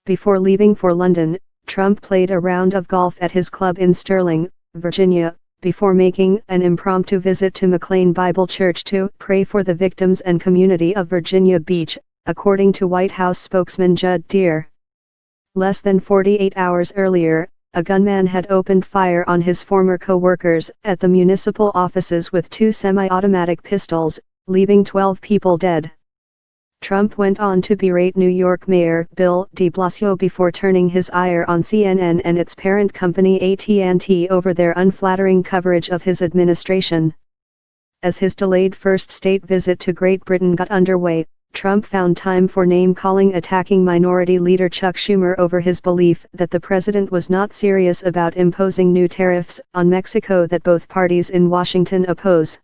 Before leaving for London, Trump played a round of golf at his club in Sterling, Virginia, before making an impromptu visit to McLean Bible Church to pray for the victims and community of Virginia Beach, according to White House spokesman Judd Deere. Less than 48 hours earlier, a gunman had opened fire on his former co-workers at the municipal offices with 2 semi-automatic pistols, leaving 12 people dead. Trump went on to berate New York Mayor Bill de Blasio before turning his ire on CNN and its parent company AT&T over their unflattering coverage of his administration. As his delayed first state visit to Great Britain got underway, Trump found time for name-calling attacking Minority Leader Chuck Schumer over his belief that the president was not serious about imposing new tariffs on Mexico that both parties in Washington oppose.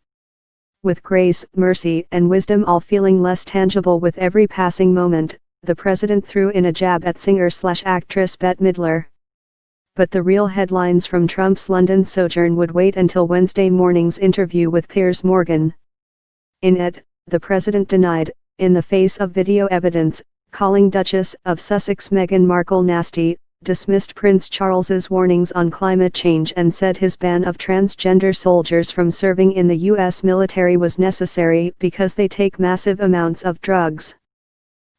With grace, mercy, and wisdom all feeling less tangible with every passing moment, the president threw in a jab at singer-slash-actress Bette Midler. But the real headlines from Trump's London sojourn would wait until Wednesday morning's interview with Piers Morgan. In it, the president denied, in the face of video evidence, calling Duchess of Sussex Meghan Markle nasty, dismissed Prince Charles's warnings on climate change and said his ban of transgender soldiers from serving in the U.S. military was necessary because they take massive amounts of drugs.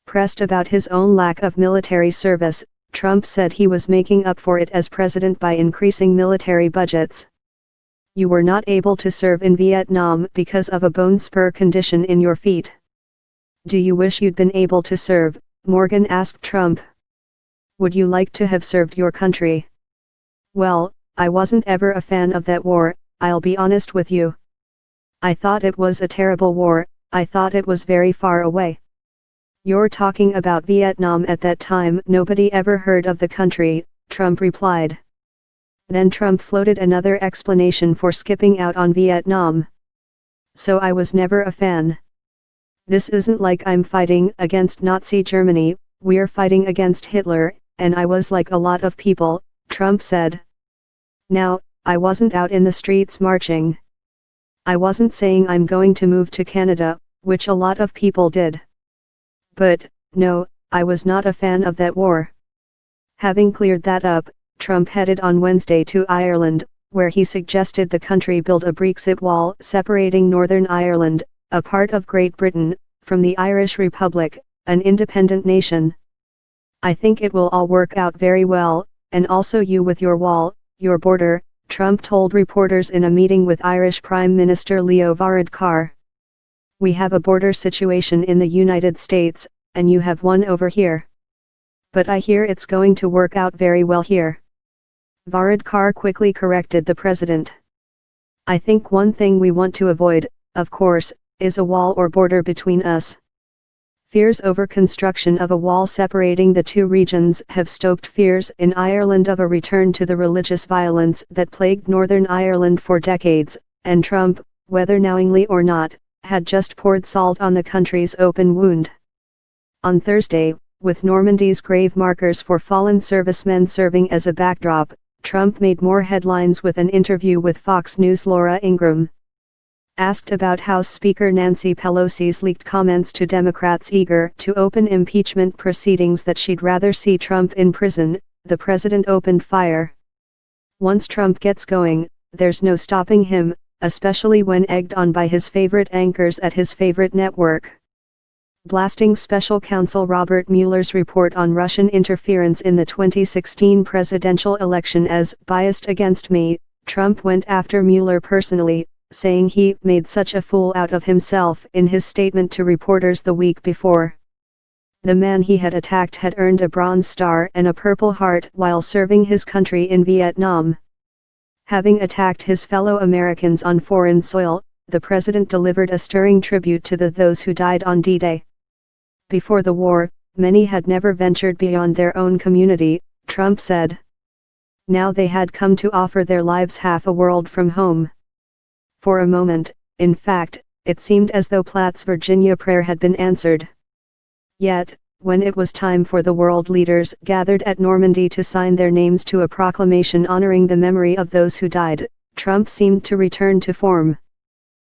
Pressed about his own lack of military service, Trump said he was making up for it as president by increasing military budgets. You were not able to serve in Vietnam because of a bone spur condition in your feet. Do you wish you'd been able to serve? Morgan asked Trump. Would you like to have served your country? Well, I wasn't ever a fan of that war, I'll be honest with you. I thought it was a terrible war, I thought it was very far away. You're talking about Vietnam at that time. Nobody ever heard of the country, Trump replied. Then Trump floated another explanation for skipping out on Vietnam. So I was never a fan. This isn't like I'm fighting against Nazi Germany, we're fighting against Hitler, and I was like a lot of people, Trump said. Now, I wasn't out in the streets marching. I wasn't saying I'm going to move to Canada, which a lot of people did. But, no, I was not a fan of that war. Having cleared that up, Trump headed on Wednesday to Ireland, where he suggested the country build a Brexit wall separating Northern Ireland, a part of Great Britain, from the Irish Republic, an independent nation. I think it will all work out very well, and also you with your wall, your border, Trump told reporters in a meeting with Irish Prime Minister Leo Varadkar. We have a border situation in the United States, and you have one over here. But I hear it's going to work out very well here. Varadkar quickly corrected the president. I think one thing we want to avoid, of course, is a wall or border between us. Fears over construction of a wall separating the two regions have stoked fears in Ireland of a return to the religious violence that plagued Northern Ireland for decades, and Trump, whether knowingly or not, had just poured salt on the country's open wound. On Thursday, with Normandy's grave markers for fallen servicemen serving as a backdrop, Trump made more headlines with an interview with Fox News' Laura Ingraham. Asked about House Speaker Nancy Pelosi's leaked comments to Democrats eager to open impeachment proceedings that she'd rather see Trump in prison, the president opened fire. Once Trump gets going, there's no stopping him, especially when egged on by his favorite anchors at his favorite network. Blasting special counsel Robert Mueller's report on Russian interference in the 2016 presidential election as biased against me, Trump went after Mueller personally, saying he made such a fool out of himself in his statement to reporters the week before. The man he had attacked had earned a Bronze Star and a Purple Heart while serving his country in Vietnam. Having attacked his fellow Americans on foreign soil, the president delivered a stirring tribute to those who died on D-Day. Before the war, many had never ventured beyond their own community, Trump said. Now they had come to offer their lives half a world from home. For a moment, in fact, it seemed as though Platt's Virginia prayer had been answered. Yet, when it was time for the world leaders gathered at Normandy to sign their names to a proclamation honoring the memory of those who died, Trump seemed to return to form.